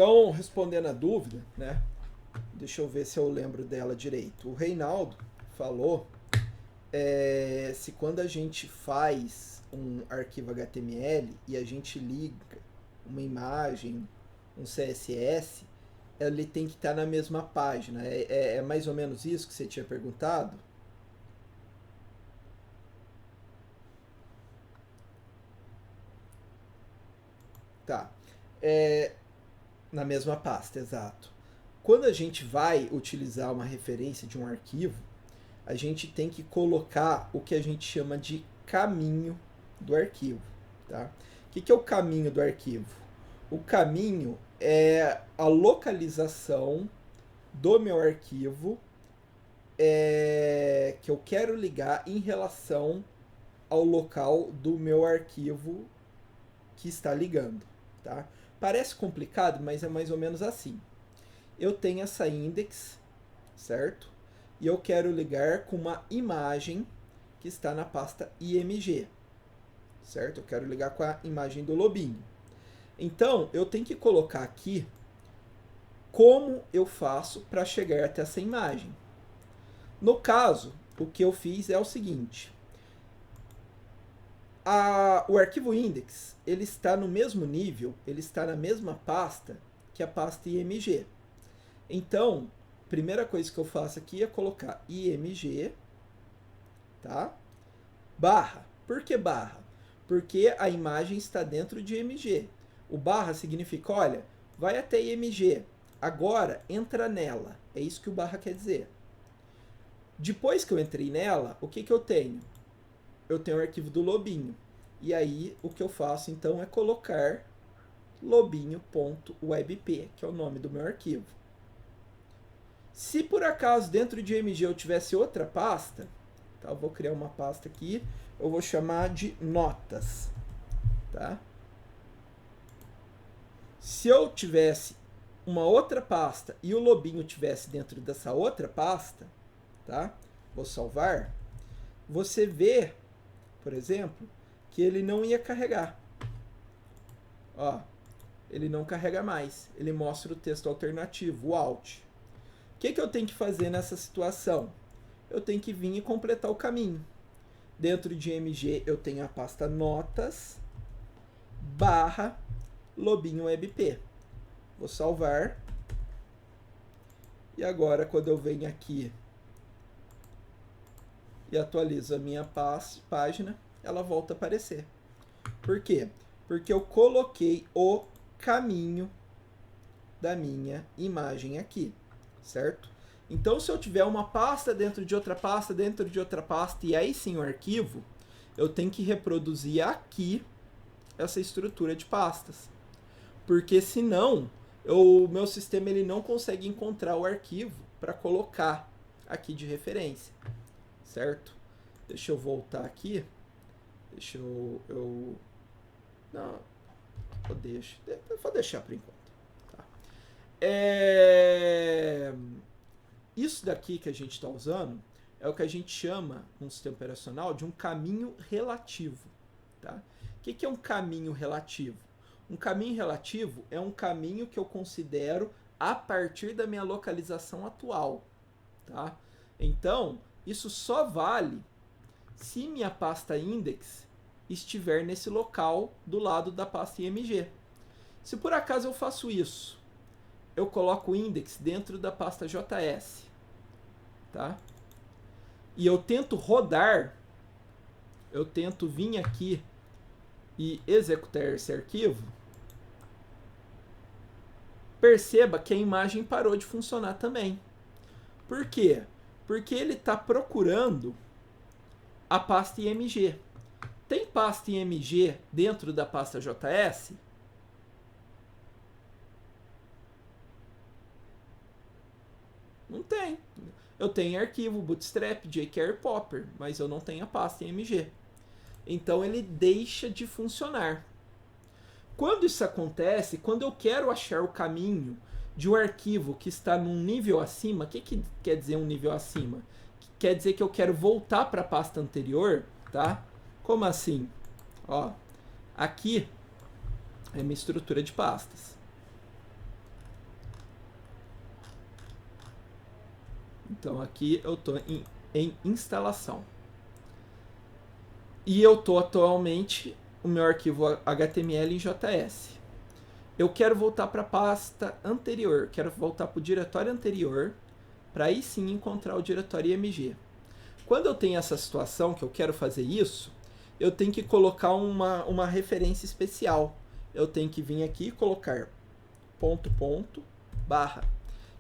Então, respondendo a dúvida, né? Deixa eu ver se eu lembro dela direito. O Reinaldo falou se quando a gente faz um arquivo HTML e a gente liga uma imagem, um CSS, ele tem que estar na mesma página. É mais ou menos isso que você tinha perguntado? Tá. Na mesma pasta, exato. Quando a gente vai utilizar uma referência de um arquivo, a gente tem que colocar o que a gente chama de caminho do arquivo. Tá? O que é o caminho do arquivo? O caminho é a localização do meu arquivo que eu quero ligar em relação ao local do meu arquivo que está ligando. Tá? Parece complicado, mas é mais ou menos assim. Eu tenho essa index, certo? E eu quero ligar com uma imagem que está na pasta img, certo? Eu quero ligar com a imagem do lobinho. Então, eu tenho que colocar aqui como eu faço para chegar até essa imagem. No caso, o que eu fiz é o seguinte. O arquivo index, ele está no mesmo nível, ele está na mesma pasta que a pasta img. Então, a primeira coisa que eu faço aqui é colocar img, tá? Barra. Por que barra? Porque a imagem está dentro de img. O barra significa, olha, vai até img, agora entra nela. É isso que o barra quer dizer. Depois que eu entrei nela, o que eu tenho? Eu tenho o arquivo do lobinho. E aí, o que eu faço, então, é colocar lobinho.webp, que é o nome do meu arquivo. Se por acaso dentro de img eu tivesse outra pasta, tá? Eu vou criar uma pasta aqui, eu vou chamar de notas, tá? Se eu tivesse uma outra pasta e o lobinho tivesse dentro dessa outra pasta, tá? Vou salvar. Você vê, por exemplo, que ele não ia carregar. Ó, ele não carrega mais. Ele mostra o texto alternativo, o Alt. O que eu tenho que fazer nessa situação? Eu tenho que vir e completar o caminho. Dentro de img eu tenho a pasta notas barra lobinho webp. Vou salvar. E agora, quando eu venho aqui e atualizo a minha página, ela volta a aparecer. Por quê? Porque eu coloquei o caminho da minha imagem aqui, certo? Então, se eu tiver uma pasta dentro de outra pasta, dentro de outra pasta, e aí sim o arquivo, eu tenho que reproduzir aqui essa estrutura de pastas. Porque senão, o meu sistema ele não consegue encontrar o arquivo para colocar aqui de referência, certo? Deixa eu voltar aqui. Deixa eu... Não, vou deixar por enquanto. Tá? Isso daqui que a gente está usando é o que a gente chama, no sistema operacional, de um caminho relativo. Tá? O que é um caminho relativo? Um caminho relativo é um caminho que eu considero a partir da minha localização atual. Tá? Então, isso só vale se minha pasta index estiver nesse local do lado da pasta img. Se por acaso eu faço isso, eu coloco o index dentro da pasta js, tá? E eu tento rodar, eu tento vir aqui e executar esse arquivo, perceba que a imagem parou de funcionar também. Por quê? Porque ele está procurando a pasta img. Tem pasta img dentro da pasta js? Não tem. Eu tenho arquivo Bootstrap, jQuery, Popper, mas eu não tenho a pasta img. Então ele deixa de funcionar. Quando isso acontece, quando eu quero achar o caminho de um arquivo que está num nível acima, o que quer dizer um nível acima? Quer dizer que eu quero voltar para a pasta anterior, tá? Como assim? Ó, aqui é minha estrutura de pastas. Então aqui eu estou em instalação. E eu estou atualmente o meu arquivo HTML em JS. Eu quero voltar para a pasta anterior, quero voltar para o diretório anterior, para aí sim encontrar o diretório IMG. Quando eu tenho essa situação que eu quero fazer isso, eu tenho que colocar uma referência especial. Eu tenho que vir aqui e colocar ponto, ponto, barra.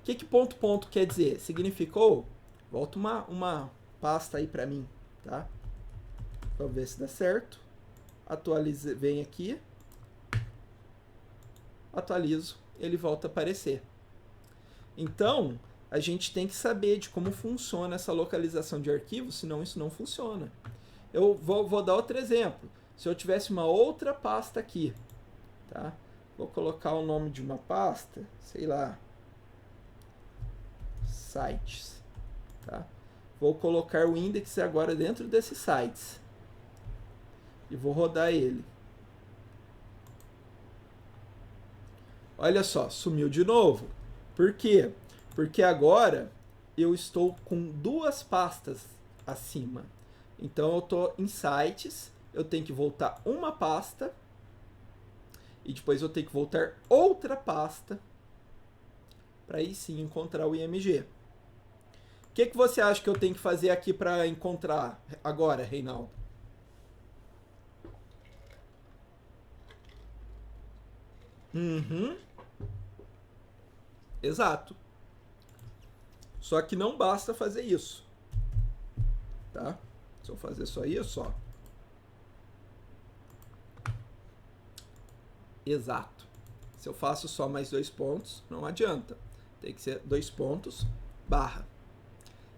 O que ponto, ponto quer dizer? Significou, volta uma pasta aí para mim, tá? Vamos ver se dá certo. Atualize, vem aqui, atualizo, ele volta a aparecer. Então, a gente tem que saber de como funciona essa localização de arquivos, senão isso não funciona. Eu vou dar outro exemplo. Se eu tivesse uma outra pasta aqui, tá? Vou colocar o nome de uma pasta, sei lá, sites, tá? Vou colocar o index agora dentro desses sites e vou rodar ele. Olha só, sumiu de novo. Por quê? Porque agora eu estou com duas pastas acima. Então eu estou em sites, eu tenho que voltar uma pasta e depois eu tenho que voltar outra pasta para aí sim encontrar o IMG. O que você acha que eu tenho que fazer aqui para encontrar agora, Reinaldo? Exato. Só que não basta fazer isso, tá? Se eu fazer só isso, ó. Exato. Se eu faço só mais 2 pontos, não adianta. Tem que ser 2 pontos, barra.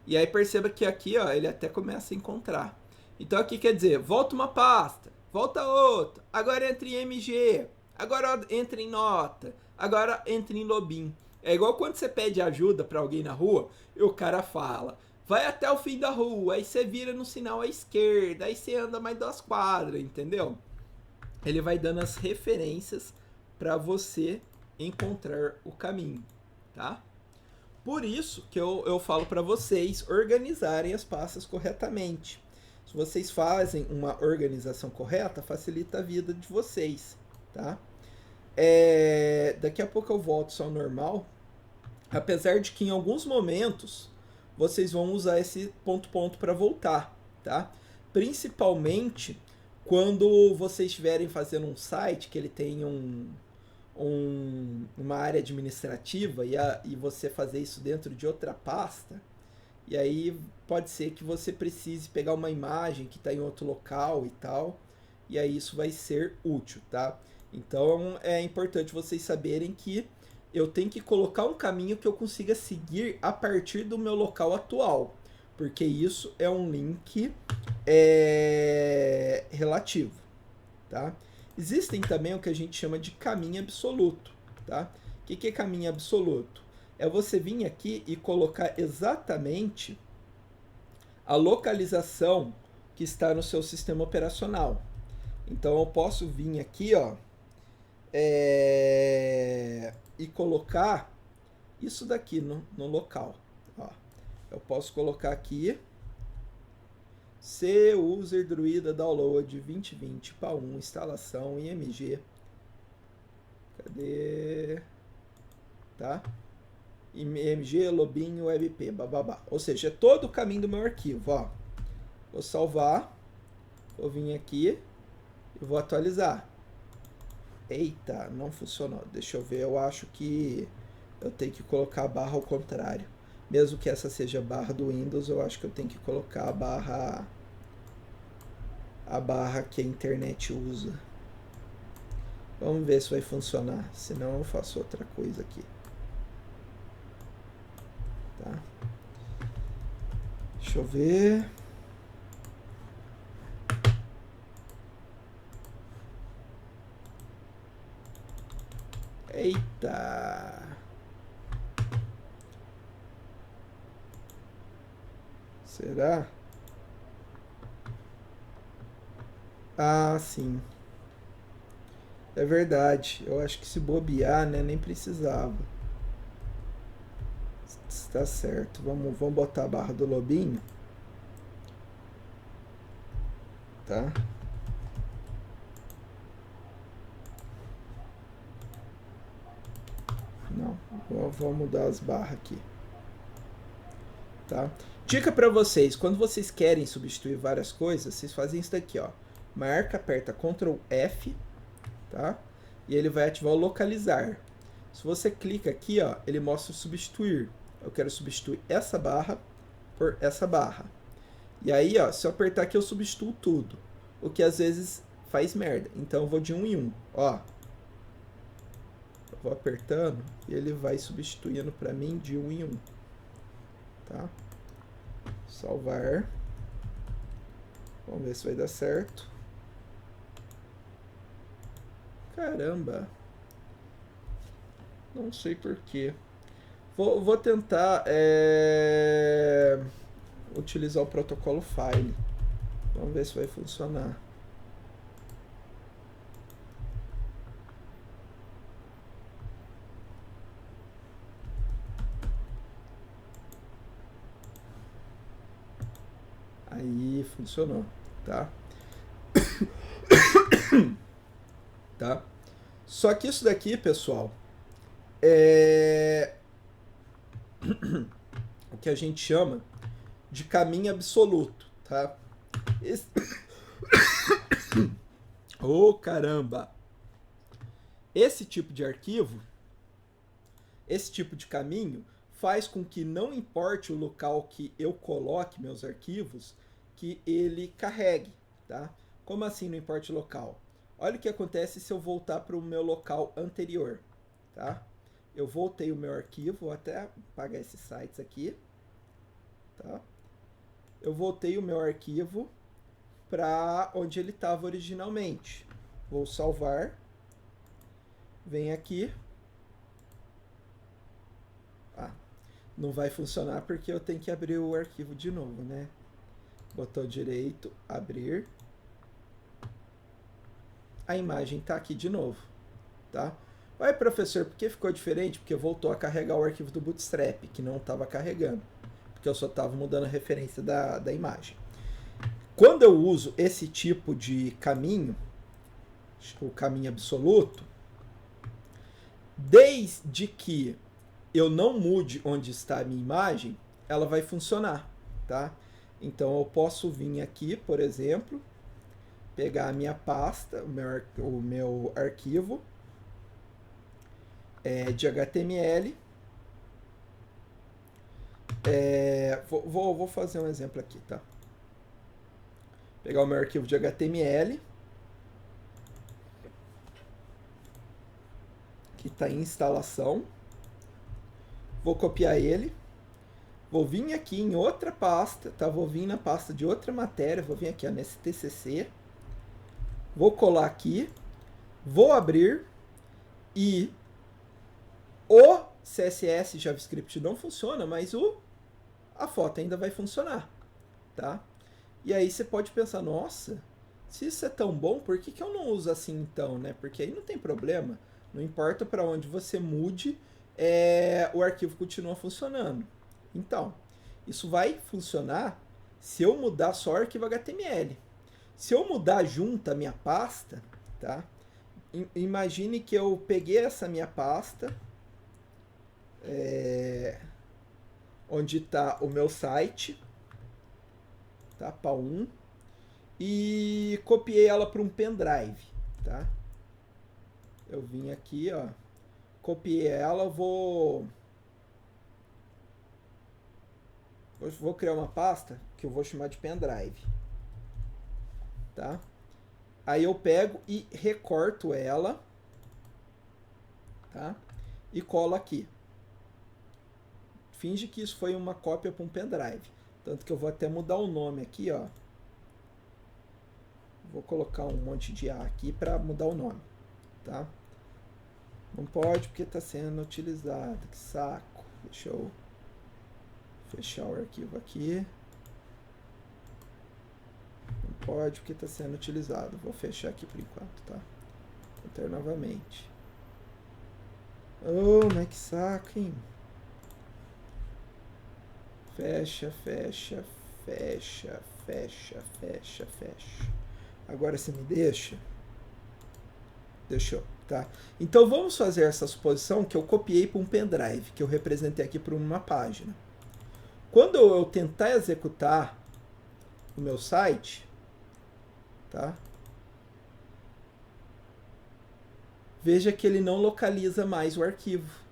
E aí perceba que aqui, ó, ele até começa a encontrar. Então aqui quer dizer, volta uma pasta, volta outra, agora entra em MG, agora entra em nota, agora entra em lobin. É igual quando você pede ajuda para alguém na rua e o cara fala, vai até o fim da rua, aí você vira no sinal à esquerda, aí você anda mais 2 quadras, entendeu? Ele vai dando as referências para você encontrar o caminho, tá? Por isso que eu falo para vocês organizarem as pastas corretamente. Se vocês fazem uma organização correta, facilita a vida de vocês, tá? Daqui a pouco eu volto só ao normal, apesar de que em alguns momentos vocês vão usar esse ponto para voltar, tá? Principalmente quando vocês estiverem fazendo um site que ele tem uma área administrativa e você fazer isso dentro de outra pasta, e aí pode ser que você precise pegar uma imagem que está em outro local e tal, e aí isso vai ser útil, tá? Então é importante vocês saberem que eu tenho que colocar um caminho que eu consiga seguir a partir do meu local atual, porque isso é um link relativo, tá? Existem também o que a gente chama de caminho absoluto, tá? O que é caminho absoluto? É você vir aqui e colocar exatamente a localização que está no seu sistema operacional. Então eu posso vir aqui, ó, e colocar isso daqui no local. Ó. Eu posso colocar aqui C user druida download 2020 PA1 instalação IMG. Cadê? Tá? IMG lobinho webp, bababá. Ou seja, é todo o caminho do meu arquivo, ó. Vou salvar, vou vir aqui e vou atualizar. Eita, não funcionou. Deixa eu ver, eu acho que eu tenho que colocar a barra ao contrário. Mesmo que essa seja a barra do Windows, eu acho que eu tenho que colocar a barra que a internet usa. Vamos ver se vai funcionar. Senão eu faço outra coisa aqui. Tá? Deixa eu ver. Eita! Será? Ah, sim. É verdade. Eu acho que se bobear, né, nem precisava. Tá certo. Vamos botar a barra do lobinho. Tá? Não, vou mudar as barras aqui. Tá? Dica para vocês, quando vocês querem substituir várias coisas, vocês fazem isso daqui, ó. Marca, aperta Ctrl F, tá? E ele vai ativar o localizar. Se você clica aqui, ó, ele mostra o substituir. Eu quero substituir essa barra por essa barra. E aí, ó, se eu apertar aqui, eu substituo tudo. O que às vezes faz merda. Então eu vou de 1 em 1, ó. Eu vou apertando e ele vai substituindo para mim de 1 em 1. Tá? Salvar. Vamos ver se vai dar certo. Caramba. Não sei porquê. Vou tentar utilizar o protocolo file. Vamos ver se vai funcionar. Aí funcionou, tá? Tá? Só que isso daqui, pessoal, é o que a gente chama de caminho absoluto, tá? Oh, caramba! Esse tipo de arquivo, esse tipo de caminho, faz com que não importe o local que eu coloque meus arquivos, que ele carregue, tá? Como assim não importa o local? Olha o que acontece se eu voltar para o meu local anterior, tá? Eu voltei o meu arquivo, vou até apagar esses sites aqui, tá? Eu voltei o meu arquivo para onde ele estava originalmente. Vou salvar, vem aqui. Ah, não vai funcionar porque eu tenho que abrir o arquivo de novo, né? Botão direito, abrir. A imagem está aqui de novo, tá? Ué, professor, por que ficou diferente? Porque voltou a carregar o arquivo do Bootstrap, que não estava carregando, porque eu só estava mudando a referência da imagem. Quando eu uso esse tipo de caminho, o caminho absoluto, desde que eu não mude onde está a minha imagem, ela vai funcionar, tá? Então eu posso vir aqui, por exemplo, pegar a minha pasta, o meu arquivo de HTML. Vou fazer um exemplo aqui, tá? Pegar o meu arquivo de HTML, que está em instalação. Vou copiar ele. Vou vir aqui em outra pasta, tá? Vou vir na pasta de outra matéria, vou vir aqui ó, nesse TCC. Vou colar aqui, vou abrir e o CSS JavaScript não funciona, mas a foto ainda vai funcionar, tá? E aí você pode pensar, nossa, se isso é tão bom, por que eu não uso assim então, né? Porque aí não tem problema, não importa para onde você mude, o arquivo continua funcionando. Então, isso vai funcionar se eu mudar só o arquivo HTML. Se eu mudar junto a minha pasta, tá? Imagine que eu peguei essa minha pasta, onde está o meu site, tá? PA1, e copiei ela para um pendrive, tá? Eu vim aqui, ó, copiei ela, vou criar uma pasta que eu vou chamar de pendrive, tá? Aí eu pego e recorto ela, tá? E colo aqui. Finge que isso foi uma cópia para um pendrive. Tanto que eu vou até mudar o nome aqui, ó. Vou colocar um monte de A aqui para mudar o nome, tá? Não pode porque está sendo utilizado. Que saco. Deixa eu fechar o arquivo aqui. Não pode porque está sendo utilizado. Vou fechar aqui por enquanto, tá? Vou enter novamente. Oh, mas que saco, hein? Fecha, fecha, fecha, fecha, fecha, fecha. Agora você me deixa? Deixou, tá? Então vamos fazer essa suposição que eu copiei para um pendrive, que eu representei aqui por uma página. Quando eu tentar executar o meu site, tá? Veja que ele não localiza mais o arquivo.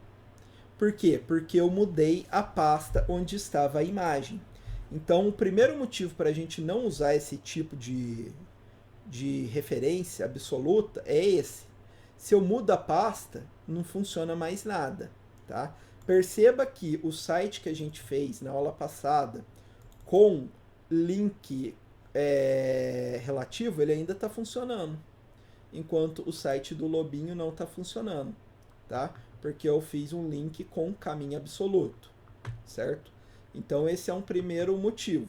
Por quê? Porque eu mudei a pasta onde estava a imagem. Então, o primeiro motivo para a gente não usar esse tipo de referência absoluta é esse. Se eu mudo a pasta, não funciona mais nada, tá? Perceba que o site que a gente fez na aula passada com link relativo, ele ainda está funcionando, enquanto o site do Lobinho não está funcionando, tá? Porque eu fiz um link com caminho absoluto, certo? Então esse é um primeiro motivo.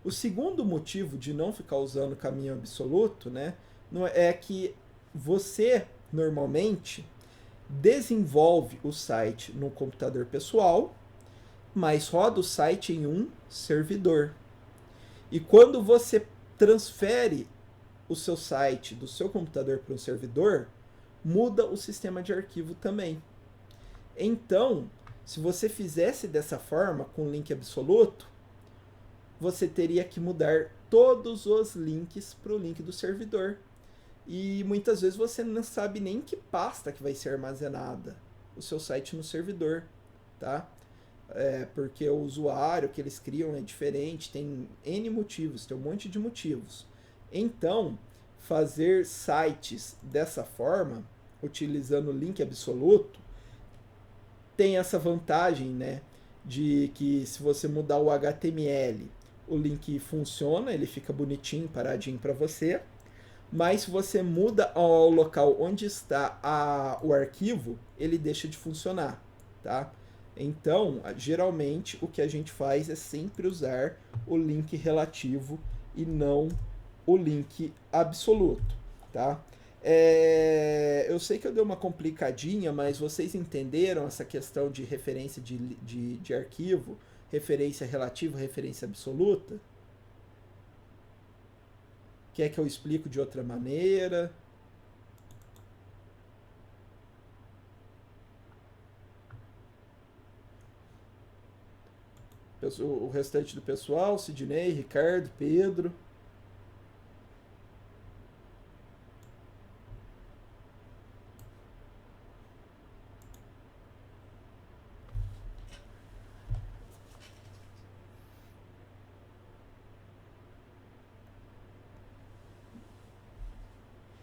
O segundo motivo de não ficar usando caminho absoluto, né, é que você normalmente desenvolve o site no computador pessoal, mas roda o site em um servidor. E quando você transfere o seu site do seu computador para um servidor, muda o sistema de arquivo também. Então, se você fizesse dessa forma, com link absoluto, você teria que mudar todos os links para o link do servidor. E muitas vezes você não sabe nem que pasta que vai ser armazenada o seu site no servidor, tá? Porque o usuário que eles criam é diferente, tem N motivos, tem um monte de motivos. Então, fazer sites dessa forma, utilizando o link absoluto, tem essa vantagem, né, de que se você mudar o HTML, o link funciona, ele fica bonitinho, paradinho para você. Mas se você muda ao local onde está o arquivo, ele deixa de funcionar, tá? Então, geralmente, o que a gente faz é sempre usar o link relativo e não o link absoluto, tá? Eu sei que eu dei uma complicadinha, mas vocês entenderam essa questão de referência de arquivo, referência relativa, referência absoluta? Quer que eu explique de outra maneira? O restante do pessoal, Sidney, Ricardo, Pedro.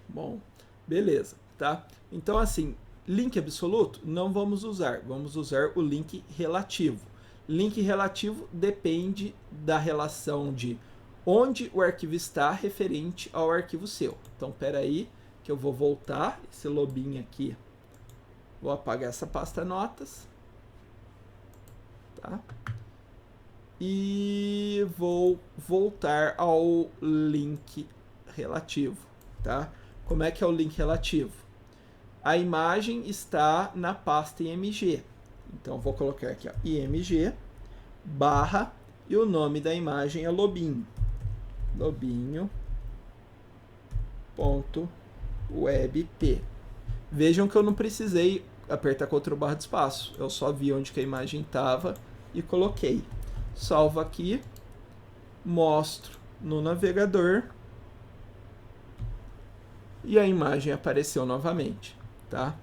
Bom, beleza, tá? Então, assim, link absoluto não vamos usar o link relativo. Link relativo depende da relação de onde o arquivo está referente ao arquivo seu. Então, espera aí que eu vou voltar esse lobinho aqui. Vou apagar essa pasta notas. Tá? E vou voltar ao link relativo, tá? Como é que é o link relativo? A imagem está na pasta img. Então, vou colocar aqui, ó, img, barra, e o nome da imagem é lobinho. Lobinho.webp. Vejam que eu não precisei apertar Ctrl barra de espaço. Eu só vi onde que a imagem estava e coloquei. Salvo aqui, mostro no navegador e a imagem apareceu novamente, tá?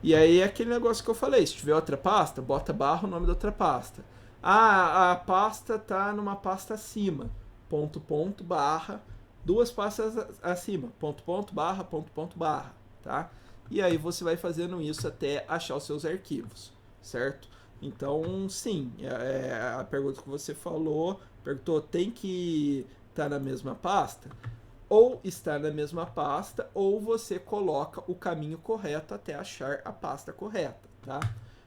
E aí é aquele negócio que eu falei, se tiver outra pasta, bota barra o nome da outra pasta. Ah, a pasta tá numa pasta acima, ponto, ponto, barra, duas pastas acima, ponto, ponto, barra, tá? E aí você vai fazendo isso até achar os seus arquivos, certo? Então, sim, a pergunta que você perguntou, tem que estar na mesma pasta? Ou está na mesma pasta, ou você coloca o caminho correto até achar a pasta correta, tá?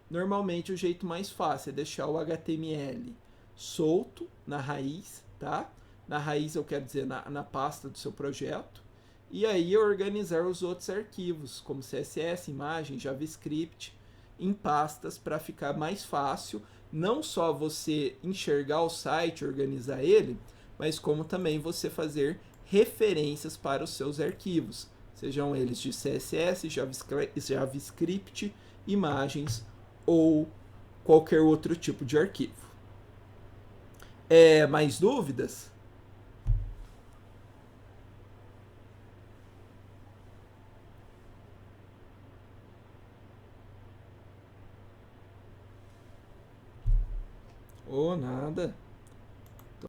Normalmente o jeito mais fácil é deixar o HTML solto na raiz, tá? Na raiz eu quero dizer na pasta do seu projeto. E aí organizar os outros arquivos, como CSS, imagem, JavaScript, em pastas para ficar mais fácil não só você enxergar o site, organizar ele, mas como também você fazer referências para os seus arquivos, sejam eles de CSS, JavaScript, imagens ou qualquer outro tipo de arquivo. Mais dúvidas? Ou nada.